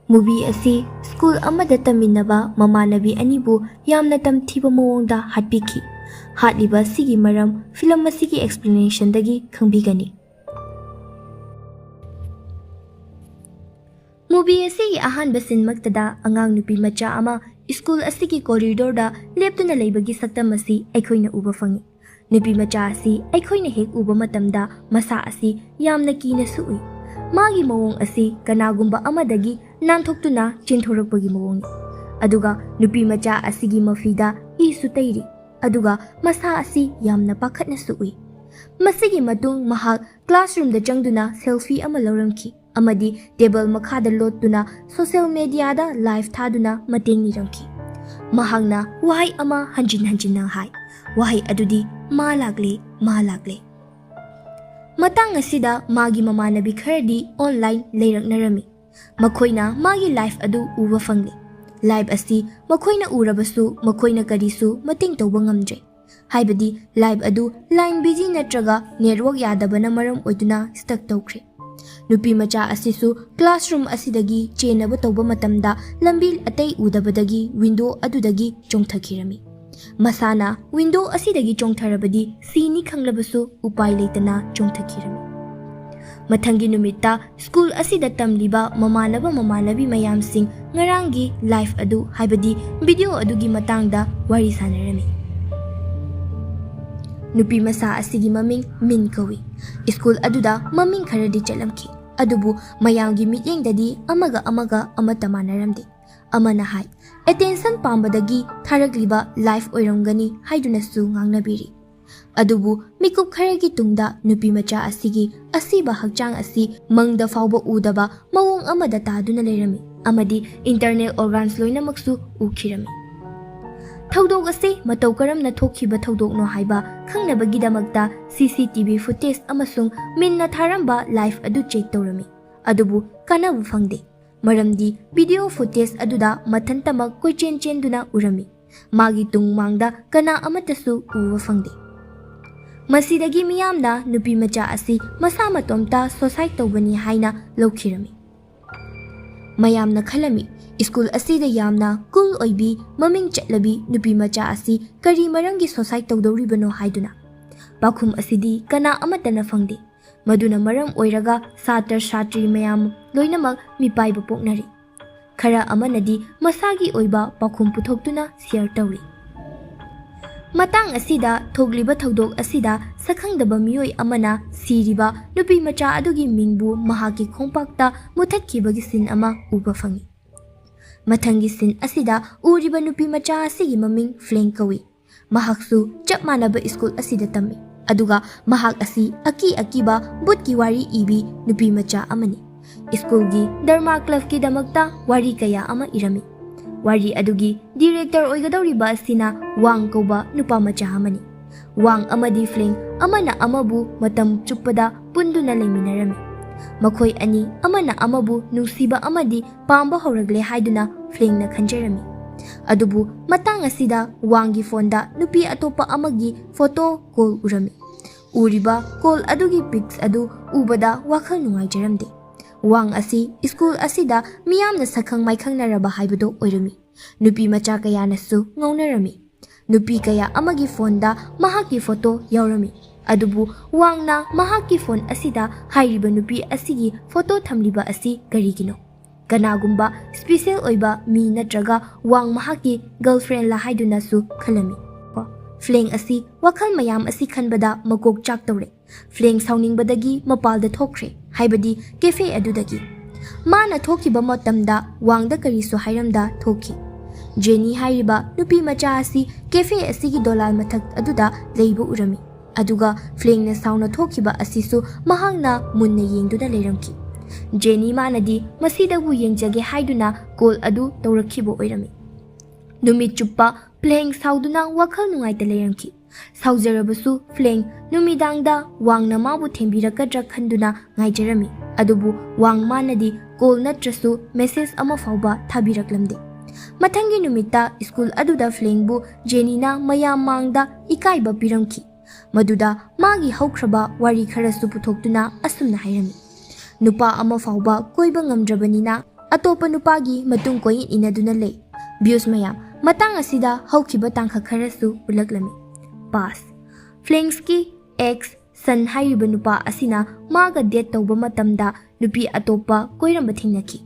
Movie asi school amada taminaba Mamanabi anibu yamna tamthiba mawongda hatpiki. Hatliba sigi maram film asigi explanation dagi khangbigani. Movie asigi ahanba sinmaktada angang nupi macha ama school asigi corridor da leptuna leibagi saktam asi aikhoina uba fangi. Nupi macha asi aikhoina hek uba matamda masa asi yamna kina suui. Magi mawong asi kanagumba amadagi nanthoktuna chinthorapagi mawong. Aduga nupi macha asigi mafida isu tairi. Aduga masa asi yamna pakhatna suui. Masigi matung mahak classroom da jangduna selfie ama lauramki. Amadi table makhada lotuna social media da live thaduna mateng niramki. Mahangna wahai ama hanjin nang hai. Wahai adudi malagle. Matang asida magi mamanabi khardi online leiraknarami. Makhoina magi live adu uwa fangli. Live asi makhoina urabasu makhoina karisu mating tawba ngamjai. Haibadi live adu line busy natraga network yadabana maram oiduna stuck tawkhre. Nupi macha asisu classroom asidagi chenaba tawba matamda lambil atay udabadagi window adudagi chongthakirami. Masana window asidagi chongtharabadi sini khanglabasu upai leitana chongthakirami. Mathangi numita school asida tamliba mamanabi mayamsing ngarangi live adu haibadi video adugi matangda wari sanarami. Nupi masa asigi maming min kawi. School aduda maming kharadi chalamki. Adubu mayamgi mityengdadi amaga amatamanaramdi. Amana hai attention pambadagi tharagliba life oiramgani haidunasu ngangnabiri. Adubu mikup kharagi tungda nupi macha asigi asiba hakchang asi mangda fawba udaba mawong amada taduna leirami. Amadi internal organs loinamaksu ukhirami. Thaudok ase matau karamna thokhiba thaudokno haiba khangnabagidamagta CCTV footage amasung minna tharamba live adu check tawrami. Adubu kanabu fangde. Maramdi video footage aduda mathantamak koichen duna urami. Magi tungmangda kana amatasu uwa fangde. Masidagi miyamna nupi macha asi masa matomta society tawbani haina lokhirami. Mayamna khalami school asida yamna cool oibi maming chatlabi nupi macha asi kari marangi society tawdoribano haiduna. Pakhum asidi kana amatana fangde. Maduna maram oiraga satar satri mayam loinamak mipaiba poknari. Khara amanadi masagi oiba pakhum puthoktuna share tawri. Matang asida thogliba thaudok asida sakhangdaba miyoi amana siriba nupi macha adugi mingbu mahaki khongpakta muthatkibagi sin ama uba fangi. Mathangi sin asida uriba nupi macha asigi maming fleng kawi. Mahaksu chap manaba school asida tammi. Aduga mahak asi akiba butki wari ibi nupi macha amani. School gi Dharma Club ki damakta wari kaya ama irami. Wari adugi director oigadawriba asina wang koba nupa macha amani. Wang amadi fleng amana amabu matam chuppada punduna leminarami. Makhoi ani amana amabu nusiba amadi pamba horagle haiduna fleng na khanjarami. Adubu matang asida wangi fonda nupi atopa amagi photo call urami. Uriba call adugi pics adu ubada wakhal nungai jaramde. Wang asi school asida miyamna sakhang maikhang naraba haibado oirami. Nupi macha kaya nasu ngaunarami. Nupi kaya amagi fonda mahaki photo yaurami. Adubu wangna mahaki phone asida hairiba nupi asigi photo thamliba asi karigino. Kanagumba special oiba mi natraga wang mahaki girlfriend la haiduna su khalami. Fleng asi wakhal mayam asi khanbada makok chak tawre. Fleng sauningbadagi mapalda thokre haibadi cafe adudagi. Mana thokiba matamda wangda kariso hairamda thoki. Jenny hairiba nupi macha asi cafe asigi dolal mathak aduda leibu urami. Aduga fleng na sauna thokiba asisu mahangna munna yengduna leiramki. Jenny manadi masidabu yengjage haiduna call adu tawrakhibo oirami. Numit chuppa fleng sauduna wakhal nungaita leiramki. Saujarabasu fleng numidangda wangna mabu thembirakadra khanduna ngaijarami. Adubu wang manadi call natrasu message ama fauba thabiraklamde. Mathangi numita school aduda flengbu Jenny na mayam mangda ikaiba piramki. Maduda magi haukraba wari kharasu puthokduna asumna hairami. Nupa ama fauba koiba ngamdrabanina ꯑꯇꯣꯞꯄ ꯅꯨꯄꯥꯒꯤ ꯃꯇꯨꯡ ꯀꯣꯏꯏꯟ ꯏꯟꯅꯗꯨꯅ ꯂꯩ꯫ ꯚ꯭ꯌꯨꯁ ꯃꯌꯥꯝ ꯃꯇꯥꯡ ꯑꯁꯤꯗ ꯍꯧꯈꯤꯕ ꯇꯥꯡꯀꯛ ꯈꯔꯁꯨ ꯎꯠꯂꯛꯂꯝꯃꯤ꯫ ꯄꯥꯁ: ꯐ꯭ꯂꯦꯡꯁꯀꯤ ꯑꯦꯛꯁ ꯁꯟ ꯍꯥꯏꯔꯤꯕ ꯅꯨꯄꯥ ꯑꯁꯤꯅ ꯃꯥꯒ ꯗꯦꯠ ꯇꯧꯕ ꯃꯇꯝꯗ ꯅꯨꯄꯤ ꯑꯇꯣꯞꯄ ꯀꯣꯏꯔꯝꯕ ꯊꯦꯡꯅꯈꯤ꯫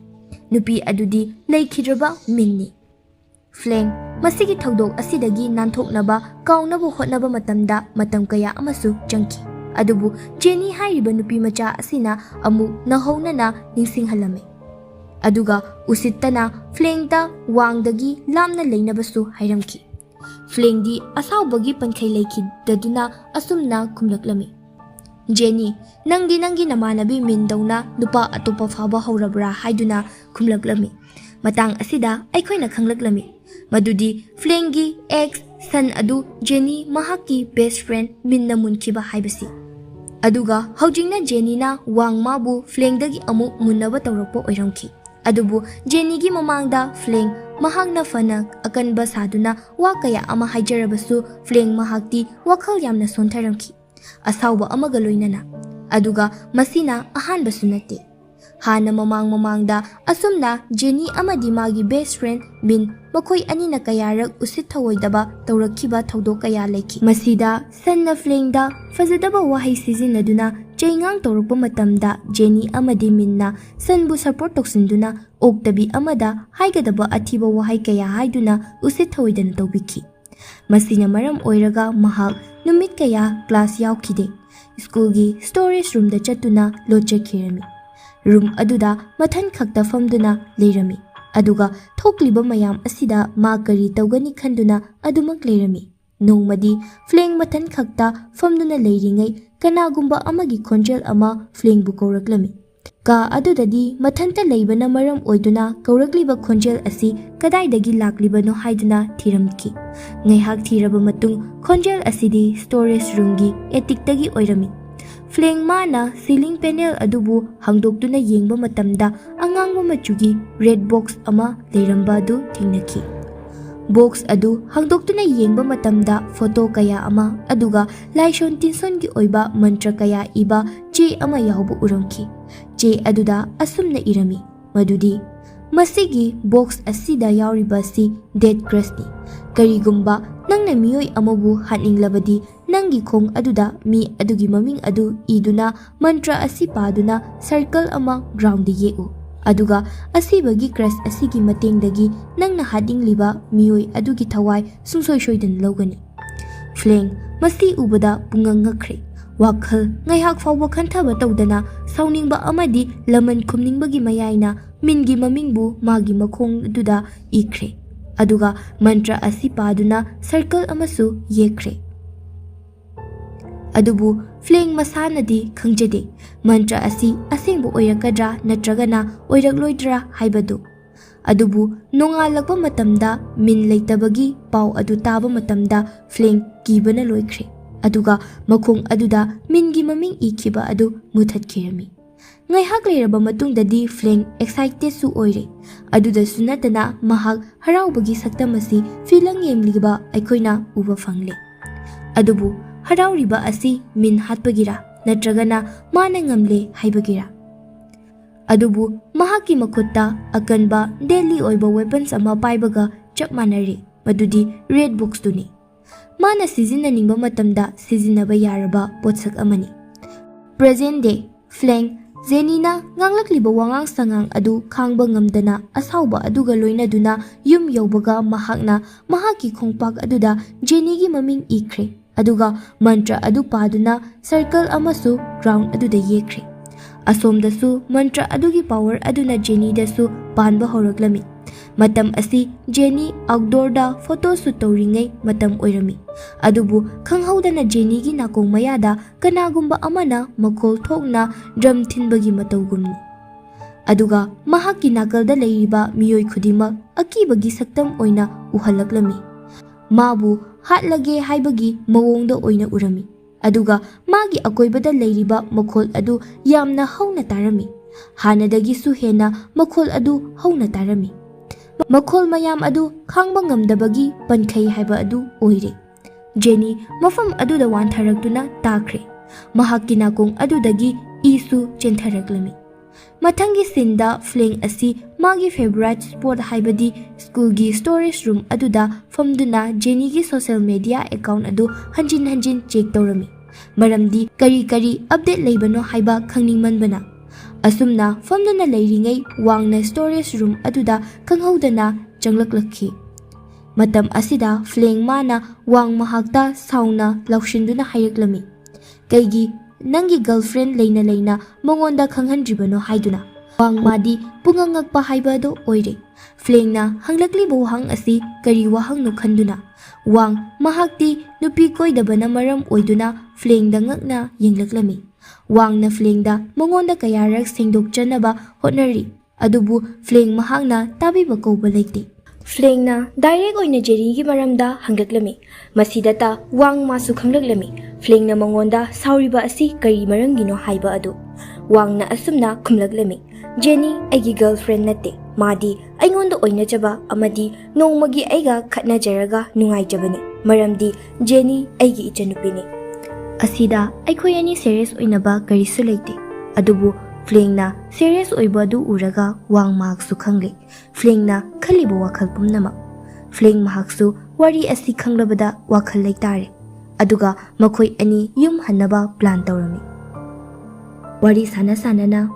ꯅꯨꯄꯤ ꯑꯗꯨꯗꯤ ꯂꯩꯈꯤꯗ꯭ꯔꯕ ꯃꯤꯟꯅꯤ꯫ ꯐ꯭ꯂꯦꯡ ꯃꯁꯤꯒꯤ ꯊꯧꯗꯣꯛ ꯑꯁꯤꯗꯒꯤ ꯅꯥꯟꯊꯣꯛꯅꯕ ꯀꯥꯎꯅꯕ ꯍꯣꯠꯅꯕ ꯃꯇꯝꯗ ꯃꯇꯝ ꯀꯌꯥ ꯑꯃꯁꯨ ꯆꯪꯈꯤ꯫ ꯑꯗꯨꯕꯨ ꯖꯦꯅꯤ ꯍꯥꯏꯔꯤꯕ ꯅꯨꯄꯤ ꯃꯆꯥ ꯑꯁꯤꯅ ꯑꯃꯨꯛ ꯅꯧꯍꯧꯅꯅ ꯅꯤꯡꯁꯤꯡꯍꯜꯂꯝꯃꯤ꯫ ꯑꯗꯨꯒ ꯎꯁꯤꯠꯇꯅ ꯐ꯭ꯂꯦꯡꯗ ꯋꯥꯡꯗꯒꯤ ꯂꯥꯞꯅ ꯂꯩꯅꯕꯁꯨ ꯍꯥꯏꯔꯝꯈꯤ꯫ ꯐ꯭ꯂꯦꯡꯗꯤ ꯑꯁꯥꯎꯕꯒꯤ ꯄꯟꯈꯩ ꯂꯩꯈꯤꯗꯗꯨꯅ ꯑꯁꯨꯝꯅ ꯈꯨꯝꯂꯛꯂꯝꯃꯤ: ꯖꯦꯅꯤ, ꯅꯪꯗꯤ ꯅꯪꯒꯤ ꯅꯃꯥꯟꯅꯕꯤ ꯃꯤꯟꯗꯧꯅ ꯅꯨꯄꯥ ꯑꯇꯣꯞꯄ ꯐꯥꯕ ꯍꯧꯔꯕ꯭ꯔꯥ ꯍꯥꯏꯗꯨꯅ ꯈꯨꯝꯂꯛꯂꯝꯃꯤ꯫ ꯃꯇꯥꯡ ꯑꯁꯤꯗ ꯑꯩꯈꯣꯏꯅ ꯈꯪꯂꯛꯂꯝꯃꯤ ꯃꯗꯨꯗꯤ ꯐ꯭ꯂꯦꯡꯒꯤ ꯑꯦꯛꯁ ꯁꯟ ꯑꯗꯨ ꯖꯦꯅꯤ ꯃꯍꯥꯛꯀꯤ ꯕꯦꯁ ꯐ꯭ꯔꯦꯟ ꯃꯤꯟꯅ ꯃꯨꯟꯈꯤꯕ ꯍꯥꯏꯕꯁꯤ꯫ ꯑꯗꯨꯒ ꯍꯧꯖꯤꯛꯅ ꯖꯦꯅꯤꯅ ꯋꯥꯡ ꯃꯥꯕꯨ ꯐ꯭ꯂꯦꯡꯗꯒꯤ ꯑꯃꯨꯛ ꯃꯨꯟꯅꯕ ꯇꯧꯔꯛꯄ ꯑꯣꯏꯔꯝꯈꯤ꯫ ꯑꯗꯨꯕꯨ ꯖꯦꯅꯤꯒꯤ ꯃꯃꯥꯡꯗ ꯐ꯭ꯂꯦꯡ ꯃꯍꯥꯛꯅ ꯐꯅ ꯑꯀꯟꯕ ꯁꯥꯗꯨꯅ ꯋꯥ ꯀꯌꯥ ꯑꯃ ꯍꯥꯏꯖꯔꯕꯁꯨ ꯐ꯭ꯂꯦꯡ ꯃꯍꯥꯛꯇꯤ ꯋꯥꯈꯜ ꯌꯥꯝꯅ ꯁꯣꯟꯊꯔꯝꯈꯤ, ꯑꯁꯥꯎꯕ ꯑꯃꯒ ꯂꯣꯏꯅꯅ꯫ ꯑꯗꯨꯒ ꯃꯁꯤꯅ ꯑꯍꯥꯟꯕꯁꯨ ꯅꯠꯇꯦ꯫ ꯍꯥꯟꯅ ꯃꯃꯥꯡꯗ ꯑꯁꯨꯝꯅ ꯖꯦꯅꯤ ꯑꯃꯗꯤ ꯃꯥꯒꯤ ꯕꯦꯁ ꯐ꯭ꯔꯦꯟ ꯃꯤꯟ ꯃꯈꯣꯏ ꯑꯅꯤꯅ ꯀꯌꯥꯔꯛ ꯎꯁꯤꯠ ꯊꯑꯣꯏꯗꯕ ꯇꯧꯔꯛꯈꯤꯕ ꯊꯧꯗꯣꯛ ꯀꯌꯥ ꯂꯩꯈꯤ꯫ ꯃꯁꯤꯗ ꯁꯟꯅ ꯐ꯭ꯂꯦꯡꯗ ꯐꯖꯗꯕ ꯋꯥꯍꯩ ꯁꯤꯖꯤꯟꯅꯗꯨꯅ ꯆꯩꯉꯥꯡ ꯇꯧꯔꯛꯄ ꯃꯇꯝꯗ ꯖꯦꯅꯤ ꯑꯃꯗꯤ ꯃꯤꯟꯅ ꯁꯟꯕꯨ ꯁꯄꯣꯔꯠ ꯇꯧꯁꯤꯟꯗꯨꯅ ꯑꯣꯛꯇꯕꯤ ꯑꯃꯗ ꯍꯥꯏꯒꯗꯕ ꯑꯊꯤꯕ ꯋꯥꯍꯩ ꯀꯌꯥ ꯍꯥꯏꯗꯨꯅ ꯎꯁꯤꯠ ꯊꯑꯣꯏꯗꯅ ꯇꯧꯕꯤꯈꯤ꯫ ꯃꯁꯤꯅ ꯃꯔꯝ ꯑꯣꯏꯔꯒ ꯃꯍꯥꯛ ꯅꯨꯃꯤꯠ ꯀꯌꯥ ꯀ꯭ꯂꯥꯁ ꯌꯥꯎꯈꯤꯗꯦ꯫ ꯁ꯭ꯀꯨꯜꯒꯤ ꯁ꯭ꯇꯣꯔꯦꯖ ꯔꯨꯝꯗ ꯆꯠꯇꯨꯅ ꯂꯣꯠꯆꯈꯤꯔꯝꯃꯤ꯫ ꯔꯨꯝ ꯑꯗꯨꯗ ꯃꯊꯟ ꯈꯛꯇ ꯐꯝꯗꯨꯅ ꯂꯩꯔꯝꯃꯤ꯫ ꯑꯗꯨꯒ ꯊꯣꯛꯂꯤꯕ ꯃꯌꯥꯝ ꯑꯁꯤꯗ ꯃꯥ ꯀꯔꯤ ꯇꯧꯒꯅꯤ ꯈꯟꯗꯨꯅ ꯑꯗꯨꯃꯛ ꯂꯩꯔꯝꯃꯤ꯫ ꯅꯣꯡꯃꯗꯤ ꯐ꯭ꯂꯦꯡ ꯃꯊꯟ ꯈꯛꯇ ꯐꯝꯗꯨꯅ ꯂꯩꯔꯤꯉꯩ ꯀꯅꯥꯒꯨꯝꯕ ꯑꯃꯒꯤ ꯈꯣꯟꯖꯦꯜ ꯑꯃ ꯐ꯭ꯂꯦꯡꯕꯨ ꯀꯧꯔꯛꯂꯝꯃꯤ꯫ ꯀꯥ ꯑꯗꯨꯗꯗꯤ ꯃꯊꯟꯇ ꯂꯩꯕꯅ ꯃꯔꯝ ꯑꯣꯏꯗꯨꯅ ꯀꯧꯔꯛꯂꯤꯕ ꯈꯣꯟꯖꯦꯜ ꯑꯁꯤ ꯀꯗꯥꯏꯗꯒꯤ ꯂꯥꯛꯂꯤꯕꯅꯣ ꯍꯥꯏꯗꯨꯅ ꯊꯤꯔꯝꯈꯤ꯫ ꯉꯥꯏꯍꯥꯛ ꯊꯤꯔꯕ ꯃꯇꯨꯡ ꯈꯣꯟꯖꯦꯜ ꯑꯁꯤꯗꯤ ꯁ꯭ꯇꯣꯔꯦꯖ ꯔꯨꯝꯒꯤ ꯑꯦꯇꯤꯛꯇꯒꯤ ꯑꯣꯏꯔꯝꯃꯤ꯫ ꯐ꯭ꯂꯦꯡ ꯃꯥꯅ ꯁꯤꯂꯤꯡ ꯄꯦꯅꯦꯜ ꯑꯗꯨꯕꯨ ꯍꯥꯡꯗꯣꯛꯇꯨꯅ ꯌꯦꯡꯕ ꯃꯇꯝꯗ ꯑꯉꯥꯡꯕ ꯃꯆꯨꯒꯤ ꯔꯦꯗ ꯕꯣꯛꯁ ꯑꯃ ꯂꯩꯔꯝꯕ ꯑꯗꯨ ꯊꯦꯡꯅꯈꯤ꯫ ꯕꯣꯛꯁ ꯑꯗꯨ ꯍꯥꯡꯗꯣꯛꯇꯨꯅ ꯌꯦꯡꯕ ꯃꯇꯝꯗ ꯐꯣꯇꯣ ꯀꯌꯥ ꯑꯃ ꯑꯗꯨꯒ ꯂꯥꯏꯁꯣꯟ ꯇꯤꯟꯁꯣꯟꯒꯤ ꯑꯣꯏꯕ ꯃꯟꯇ꯭ꯔ ꯀꯌꯥ ꯏꯕ ꯆꯦ ꯑꯃ ꯌꯥꯎꯕ ꯎꯔꯝꯈꯤ꯫ ꯆꯦ ꯑꯗꯨꯗ ꯑꯁꯨꯝꯅ ꯏꯔꯝꯃꯤ ꯃꯗꯨꯗꯤ ꯃꯁꯤꯒꯤ ꯕꯣꯛꯁ ꯑꯁꯤꯗ ꯌꯥꯎꯔꯤꯕ ꯑꯁꯤ ꯗꯦꯗ ꯀ꯭ꯔꯁꯅꯤ꯫ ꯀꯔꯤꯒꯨꯝꯕ ꯅꯪꯅ ꯃꯤꯑꯣꯏ ꯑꯃꯕꯨ ꯍꯥꯠꯅꯤꯡꯂꯕꯗꯤ ꯅꯪꯒꯤ ꯈꯣꯡ ꯑꯗꯨꯗ ꯃꯤ ꯑꯗꯨꯒꯤ ꯃꯃꯤꯡ ꯑꯗꯨ ꯏꯗꯨꯅ ꯃꯟꯇ꯭ꯔ ꯑꯁꯤ ꯄꯥꯗꯨꯅ ꯁꯔꯀꯜ ꯑꯃ ꯒ꯭ꯔꯥꯎꯟꯗ ꯌꯦꯛꯎ꯫ ꯑꯗꯨꯒ ꯑꯁꯤꯕꯒꯤ ꯀ꯭ꯔꯁ ꯑꯁꯤꯒꯤ ꯃꯇꯦꯡꯗꯒꯤ ꯅꯪꯅ ꯍꯥꯠꯅꯤꯡꯂꯤꯕ ꯃꯤꯑꯣꯏ ꯑꯗꯨꯒꯤ ꯊꯋꯥꯏ ꯁꯨꯡꯁꯣꯏ ꯁꯣꯏꯗꯅ ꯂꯧꯒꯅꯤ꯫ ꯐ꯭ꯂꯦꯡ ꯃꯁꯤ ꯎꯕꯗ ꯄꯨꯡꯉꯛ ꯉꯛꯈ꯭ꯔꯦ꯫ ꯋꯥꯈꯜ ꯉꯥꯏꯍꯥꯛ ꯐꯥꯎꯕ ꯈꯟꯊꯕ ꯇꯧꯗꯅ ꯁꯥꯎꯅꯤꯡꯕ ꯑꯃꯗꯤ ꯂꯃꯟ ꯈꯨꯝꯅꯤꯡꯕꯒꯤ ꯃꯌꯥꯏꯅ ꯃꯤꯟꯒꯤ ꯃꯃꯤꯡꯕꯨ ꯃꯥꯒꯤ ꯃꯈꯣꯡ ꯑꯗꯨꯗ ꯏꯈ꯭ꯔꯦ꯫ ꯑꯗꯨꯒ ꯃꯟꯇ꯭ꯔ ꯑꯁꯤ ꯄꯥꯗꯨꯅ ꯁꯔꯀꯜ ꯑꯃꯁꯨ ꯌꯦꯛꯈ꯭ꯔꯦ꯫ ꯑꯗꯨꯕꯨ ꯐ꯭ꯂꯦꯡ ꯃꯁꯥꯅꯗꯤ ꯈꯪꯖꯗꯦ ꯃꯟꯇ꯭ꯔ ꯑꯁꯤ ꯑꯁꯦꯡꯕ ꯑꯣꯏꯔꯛꯀꯗ꯭ꯔꯥ ꯅꯠꯇ꯭ꯔꯒꯅ ꯑꯣꯏꯔꯛꯂꯣꯏꯗ꯭ꯔꯥ ꯍꯥꯏꯕꯗꯨ꯫ ꯑꯗꯨꯕꯨ ꯅꯣꯡꯉꯥꯜꯂꯛꯄ ꯃꯇꯝꯗ ꯃꯤꯟ ꯂꯩꯇꯕꯒꯤ ꯄꯥꯎ ꯑꯗꯨ ꯇꯥꯕ ꯃꯇꯝꯗ ꯐ꯭ꯂꯦꯡ ꯀꯤꯕꯅ ꯂꯣꯏꯈ꯭ꯔꯦ꯫ ꯑꯗꯨꯒ ꯃꯈꯣꯡ ꯑꯗꯨꯗ ꯃꯤꯟꯒꯤ ꯃꯃꯤꯡ ꯏꯈꯤꯕ ꯑꯗꯨ ꯃꯨꯊꯠꯈꯤꯔꯝꯃꯤ꯫ ꯉꯥꯏꯍꯥꯛ ꯂꯩꯔꯕ ꯃꯇꯨꯡꯗꯗꯤ ꯐ꯭ꯂꯦꯡ ꯑꯦꯛꯁꯥꯏꯇꯦꯗꯁꯨ ꯑꯣꯏꯔꯦ꯫ ꯑꯗꯨꯗꯁꯨ ꯅꯠꯇꯅ ꯃꯍꯥꯛ ꯍꯔꯥꯎꯕꯒꯤ ꯁꯛꯇꯝ ꯑꯁꯤ ꯐꯤꯂꯝ ꯌꯦꯡꯂꯤꯕ ꯑꯩꯈꯣꯏꯅ ꯎꯕ ꯐꯪꯂꯦ꯫ ꯑꯗꯨꯕꯨ ꯍꯔꯥꯎꯔꯤꯕ ꯑꯁꯤ ꯃꯤꯟ ꯍꯥꯠꯄꯒꯤꯔꯥ ꯅꯠꯇ꯭ꯔꯒꯅ ꯃꯥꯅ ꯉꯝꯂꯦ ꯍꯥꯏꯕꯒꯤꯔꯥ? ꯑꯗꯨꯕꯨ ꯃꯍꯥꯛꯀꯤ ꯃꯈꯨꯠꯇ ꯑꯀꯟꯕ ꯗꯦꯗꯂꯤ ꯑꯣꯏꯕ ꯋꯦꯄꯟꯁ ꯑꯃ ꯄꯥꯏꯕꯒ ꯆꯞ ꯃꯥꯟꯅꯔꯦ, ꯃꯗꯨꯗꯤ ꯔꯦꯗ ꯕꯣꯛꯁꯇꯨꯅꯤ꯫ ꯃꯥꯅ ꯁꯤꯖꯤꯟꯅꯅꯤꯡꯕ ꯃꯇꯝꯗ ꯁꯤꯖꯤꯟꯅꯕ ꯌꯥꯔꯕ ꯄꯣꯠꯁꯛ ꯑꯃꯅꯤ꯫ ꯄ꯭ꯔꯦꯖꯦꯟ ꯗꯦ ꯐ꯭ꯂꯦꯡ ꯖꯦꯅꯤꯅ ꯉꯥꯡꯂꯛꯂꯤꯕ ꯋꯥꯉꯥꯡ ꯁꯉꯥꯡ ꯑꯗꯨ ꯈꯥꯡꯕ ꯉꯝꯗꯅ ꯑꯁꯥꯎꯕ ꯑꯗꯨꯒ ꯂꯣꯏꯅꯗꯨꯅ ꯌꯨꯝ ꯌꯧꯕꯒ ꯃꯍꯥꯛꯅ ꯃꯍꯥꯛꯀꯤ ꯈꯣꯡꯄꯥꯛ ꯑꯗꯨꯗ ꯖꯦꯅꯤꯒꯤ ꯃꯃꯤꯡ ꯏꯈ꯭ꯔꯦ꯫ ꯑꯗꯨꯒ ꯃꯟꯇ꯭ꯔ ꯑꯗꯨ ꯄꯥꯗꯨꯅ ꯁꯔꯀꯜ ꯑꯃꯁꯨ ꯒ꯭ꯔꯥꯎꯟ ꯑꯗꯨꯗ ꯌꯦꯛꯈ꯭ꯔꯦ꯫ ꯑꯁꯣꯝꯗꯁꯨ ꯃꯟꯇ꯭ꯔ ꯑꯗꯨꯒꯤ ꯄꯥꯋꯔ ꯑꯗꯨꯅ ꯖꯦꯅꯤꯗꯁꯨ ꯄꯥꯟꯕ ꯍꯧꯔꯛꯂꯝꯃꯤ꯫ ꯃꯇꯝ ꯑꯁꯤ ꯖꯦꯅꯤ ꯑꯥꯎꯠꯗꯣꯔꯗ ꯐꯣꯇꯣ ꯁꯨꯠ ꯇꯧꯔꯤꯉꯩ ꯃꯇꯝ ꯑꯣꯏꯔꯝꯃꯤ꯫ ꯑꯗꯨꯕꯨ ꯈꯪꯍꯧꯗꯅ ꯖꯦꯅꯤꯒꯤ ꯅꯥꯀꯣꯡ ꯃꯌꯥꯗ ꯀꯅꯥꯒꯨꯝꯕ ꯑꯃꯅ ꯃꯈꯣꯜ ꯊꯣꯛꯅ ꯗ꯭ꯔꯝ ꯊꯤꯟꯕꯒꯤ ꯃꯇꯧꯒꯨꯝꯅꯤ꯫ ꯑꯗꯨꯒ ꯃꯍꯥꯛꯀꯤ ꯅꯥꯀꯜꯗ ꯂꯩꯔꯤꯕ ꯃꯤꯑꯣꯏ ꯈꯨꯗꯤꯡꯃꯛ ꯑꯀꯤꯕꯒꯤ ꯁꯛꯇꯝ ꯑꯣꯏꯅ ꯎꯍꯜꯂꯛꯂꯝꯃꯤ꯫ ꯃꯥꯕꯨ ꯍꯥꯠꯂꯒꯦ ꯍꯥꯏꯕꯒꯤ ꯃꯑꯣꯡꯗ ꯑꯣꯏꯅ ꯎꯔꯝꯃꯤ꯫ ꯑꯗꯨꯒ ꯃꯥꯒꯤ ꯑꯀꯣꯏꯕꯗ ꯂꯩꯔꯤꯕ ꯃꯈꯣꯜ ꯑꯗꯨ ꯌꯥꯝꯅ ꯍꯧꯅ ꯇꯥꯔꯝꯃꯤ꯫ ꯍꯥꯟꯅꯗꯒꯤꯁꯨ ꯍꯦꯟꯅ ꯃꯈꯣꯜ ꯑꯗꯨ ꯍꯧꯅ ꯇꯥꯔꯝꯃꯤ꯫ ꯃꯈꯣꯜ ꯃꯌꯥꯝ ꯑꯗꯨ ꯈꯥꯡꯕ ꯉꯝꯗꯕꯒꯤ ꯄꯟꯈꯩ ꯍꯥꯏꯕ ꯑꯗꯨ ꯑꯣꯏꯔꯦ꯫ ꯖꯦꯅꯤ ꯃꯐꯝ ꯑꯗꯨꯗ ꯋꯥꯟꯊꯔꯛꯇꯨꯅ ꯇꯥꯈ꯭ꯔꯦ꯫ ꯃꯍꯥꯛꯀꯤ ꯅꯥꯀꯣꯡ ꯑꯗꯨꯗꯒꯤ ꯏꯁꯨ ꯆꯦꯟꯊꯔꯛꯂꯝꯃꯤ꯫ Mathangi sinda Fleng asi magi favorite spot haibadi school gi storage room aduda famduna Jenny gi social media account adu hanjin check tawrami. Maramdi kari update leibano haiba khangningmanbana. Asumna famduna leiringai wangna storage room aduda kanghaudana changlaklakhi. Matam asida Fleng mana wang mahakta sauna laushinduna hayaklami. Kaigi nangi girlfriend leina mongonda khanghandribano haiduna. Wang madi pungangakpa haibado oire. Fleng na hanglakli buhang asi kari wahang no khanduna. Wang mahakti nupi koidabana maram oiduna Fleng da ngakna yenglaklami. Wang na Fleng da mongonda kayarak sengdokchanaba hotnari. Adubu Fleng mahakna tabiba kauba leite. Fleng na direct oina Jenny gi maramda hanglaklami. Masidata Wang masu khanglaklami. Fleng na mongonda sauriba asi kari marangino haiba adu. Wang na asumna kumlaklami. Jenny aigi girlfriend nate. Madi aingonda oina jaba amadi nongmagi aiga khatna jaraga nungai jabani. Maramdi Jenny aigi ichanupini. Asida aikhoi ani serious oinaba karisu leite. Adubu Fleng na serious oibadu uraga Wang mahaksu khangle. Fleng na khaliba wakhal pumnama. Fleng mahaksu wari asi khanglabada wakhal leitare. Aduga makhoi ani yum hannaba plan tawrami. Wari sana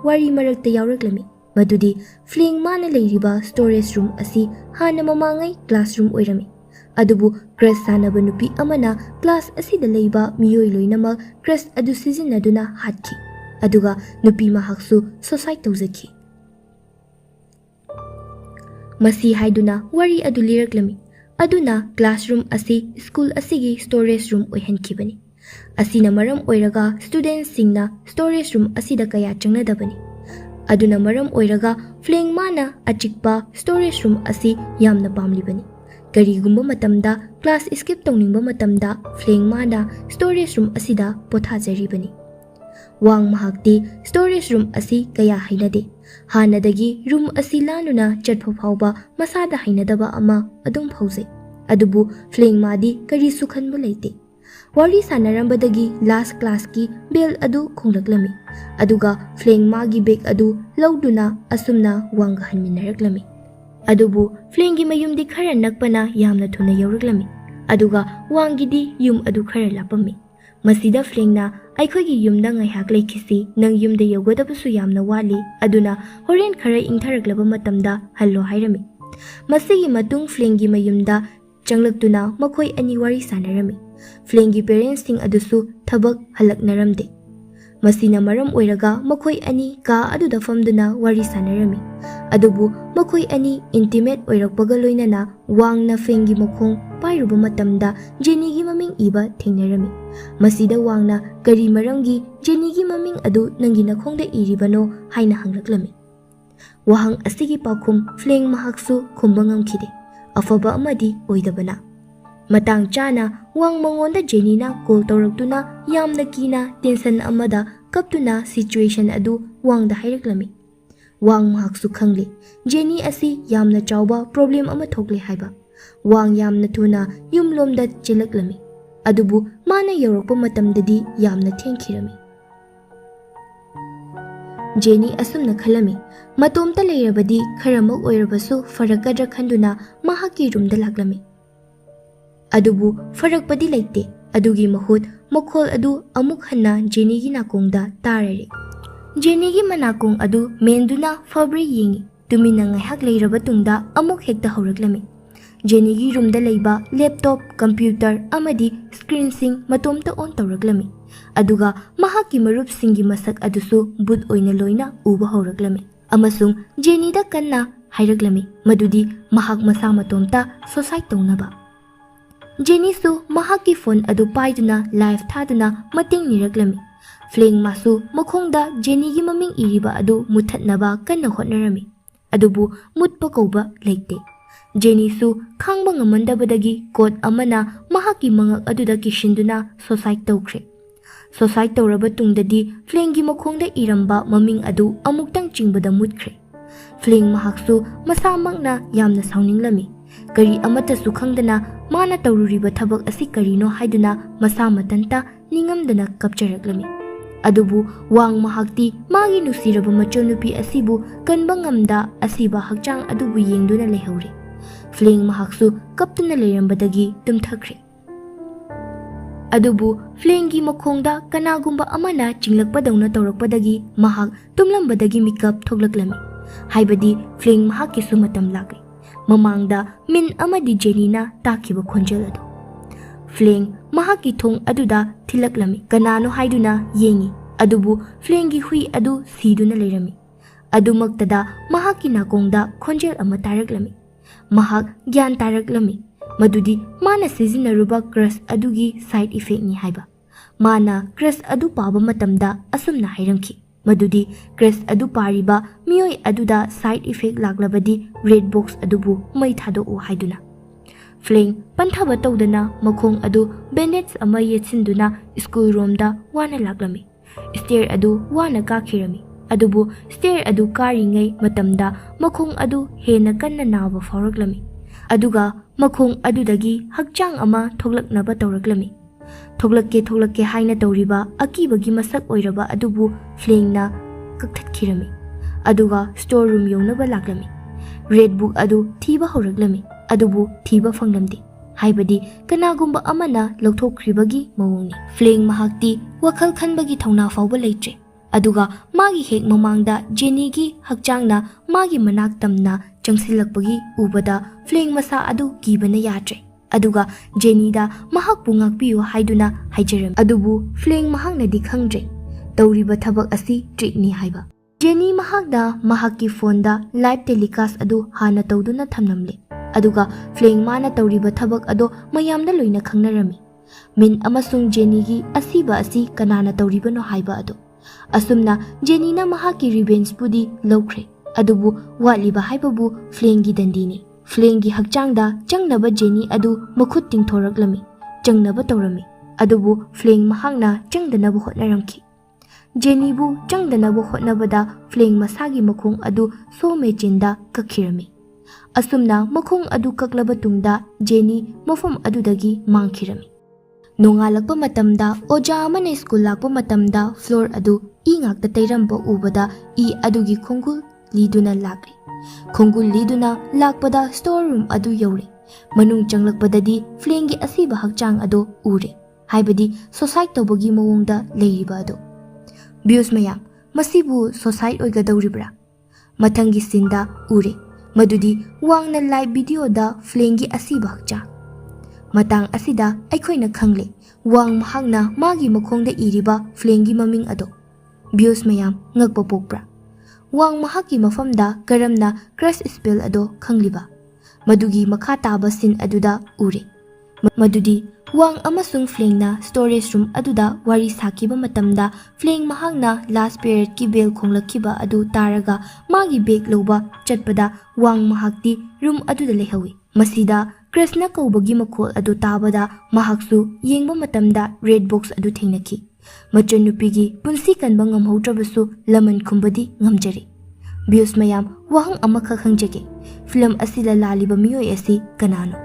wari marakta yauraklami. Madudi Fleng mana leiriba storage room asi hana mamangai classroom oirami. Adubu crush sanaba nupi amana class asida leiba miyoi loinama crush adu sizinaduna hatki. Aduga nupi mahaksu suicide tawzaki. Masi haiduna wari adu liraklami. Aduna classroom asi school asigi storage room oihankibani. Asina maram oiraga students singna storage room asida kaya changnadabani. Aduna maram oiraga Fleng mana achikpa storage room asi yamna pamlibani. Karigumba matamda class skip tawningbba matamda Fleng mana storage room asida pothajaribani. Wang mahakti storage room asi kaya hainade. Hanadagi room asi lanuna chatpha phawba masada hainadaba ama adum phawse. Adubu Fleng madi kari sukhanba leite. Wari sanarambadagi last class ki bell adu khonglaklami. Aduga Fleng magi bag adu lauduna asumna Wang hanminaraklami. Adubu Fleng gi mayumdi khara nakpana yamna thuna yauraklami. Aduga Wang gi di yum adu khara lapami. Masida Fleng na aikhoi yumda ngaihak leikisi nang yumda yogadabasu yamna wali aduna horen khara ingtharaklaba matamda hallo hairami. Masigi matung Fleng gi mayumda changlaktuna makhoi ani wari sanarami. Fleng gi parents sing adusu thabak halaknaramde. Masina maram oiraga makhoi ani ka aduda famduna wari sanarami. Adubu makhoi ani intimate oirakpaga loinana Wang na Fleng gi mokhong pairuba matamda Jenny gi maming iba thengnarami. Masida Wang na kari maramgi Jenny gi maming adu nangi nakhongda iribano haina hanglaklami. Wahang asigi pakhum Fleng mahaksu khumbangam khide. Afaba amadi oidabana. Matang chana Wang mongonda Jenny na call tawraktuna yamna kina tension amada kaptuna situation adu Wang da hairaklami. Wang mahaksu khangle Jenny asi yamna chawba problem ama thokle haiba. Wang yamna thuna yumlomda chelaklami. Adubu mana yaurokpa matamdadi yamna thengkhirami. Jenny asumna khalami. Matomta leirabadi kharamak oirabasu farakadra khanduna mahaki roomda laklami. Adubu farakpadi leite. Adugi mahut makhol adu amuk hanna Jenny gi nakongda tarare. Jenny gi manakong adu menduna fabri yingi. Tumina ngaihak leiraba tungda amuk hekta horaklami. Jenny gi roomda leiba laptop, computer amadi screen sing matomta on tawraklami. Aduga mahaki marup singi masak adusu bud oina loina uba horaklami. Amasung Jenny da kanna hairaklami. Madudi mahak masa matomta suicide tawnaba. Jenny su mahaki phone adu paiduna live thaduna mating niraklami. Fleng masu makhongda Jenny gi maming iriba adu muthatnaba kanna hotnarami. Adubu mutpa kauba leite. Jenny su khangba ngamandabadagi kot amana mahaki mangak aduda kishinduna suicide tawkhre. Suicide tawraba tungdadi Fleng gi makhongda iramba maming adu amuktang chingbada mutkre. Fleng mahaksu masamakna yamna saunginglami. Kari amata su khangdana mana tawruriba thabak asi karino haiduna masa matanta ningamdana kapcharaklami. Adubu Wang mahakti magi nusiraba machonupi asibu kanba ngamda asiba hakchang adubu yengduna lehore. Fling mahaksu kaptuna lerambadagi tumthakre. Adubu Flinggi makhongda kanagumba amana chinglakpadawna tawrakpadagi mahak tumlambadagi mikap thoklaklami. Haibadi Fling mahakkisu matam lakri. Mamangda min amadi Jenina takiba khonjel adu. Fling mahakki thong aduda thilaklami kanano haiduna yengi. Adubu Flinggi hui adu siduna lerami. Adumaktada mahakki nakongda khonjel ama taraklami. Mahak gyan taraklami. Madudi mana sizinaruba crush adugi side effect ni haiba. Mana crush adu paba matamda asumna hairamki. Madudi crush adu pariba miyoi aduda side effect laklabadi red box adubu mai thado o haiduna. Fling panthaba tawdana makhong adu bandage ama yetsinduna school roomda wana laklami. Stair adu wana kakhirami. Adubu stair adu karingai matamda makhong adu hena kanna nawa fawraklami. Aduga makhong adudagi hakchang ama thoglaknaba tawraklami. Thoglake haina tawriba akibagi masak oiraba adubu Flingna kakthakirami. Aduga storeroom yonaba laklami. Red book adu thiba horaklami. Adubu thiba fanglamdi. Haibadi kanagumba amana lawthokhribagi mawongni. Fling mahakti wakhal khanbagi thawna fawba leitre. Aduga magi hek mamangda Jenny-gi hakchangna magi manak tamna changsilakpagi ubada Fling masa adu gibana yatre. Aduga Jenny-da mahakpu ngakpiyo haiduna haijaram. Adubu Fling mahaknadi khangdre. Tawriba thabak asi trickni haiba. Jenny mahakda mahakki phone-da live telecast adu hana tawduna thamnamle. Aduga Fling mana tawriba thabak ado mayamda loina khangnarami. Min amasung Jenny-gi asiba asi kanana tawribano haiba ado. Asumna Jenny-na mahakki revenge pudi lawkhre. Adubu waliba haibabu Flinggi dandini. Flinggi hakchangda changnaba Jenny adu makhut tingthoraklami. Changnaba tawrami. Adubu Fling mahakna changdanaba hotnaramki. Jenny bu changdanaba hotnabada Fling masagi makhong adu some chinda kakhirami. Asumna makhong adu kaklaba tungda Jenny mafam adudagi mangkhirami. Nongalakpa matamda oja amane school lakpa matamda floor adu ingakta tairamba ubada I adugi khongul liduna lakri. Khongul liduna lakpada storeroom adu yaure. Manung changlakpadadi Flinggi asiba hakchang adu ure. Haibadi society tawbagi mawongda leiriba adu. Views mayam masibu society oigadawribra. Mathangi sinda ure. Madudi wangna live video da Flinggi asiba hakchang. Matang asida aikhoina khangle wang mahakna magi makhongda iriba Flinggi maming ado. Views mayam ngakpa pokpra. Wang mahaki mafamda karamna crush spell ado khangliba. Madugi makha taba sin aduda ure. Madudi wang amasung Flingna storage room aduda wari sakiba matamda Fling mahakna last period ki bell khonglakiba adu taraga magi bag loba chatpada wang mahakti room aduda lehawi. Masida Krishna kaubagi makhol adu tabada mahaksu yengba matamda red box adu thengnaki. Machanupigi punsi kanba ngamhautrabasu laman khumbadi ngamjari. Views mayam wahang amakha khangjage. Film asila laliba miyoi asi kanano.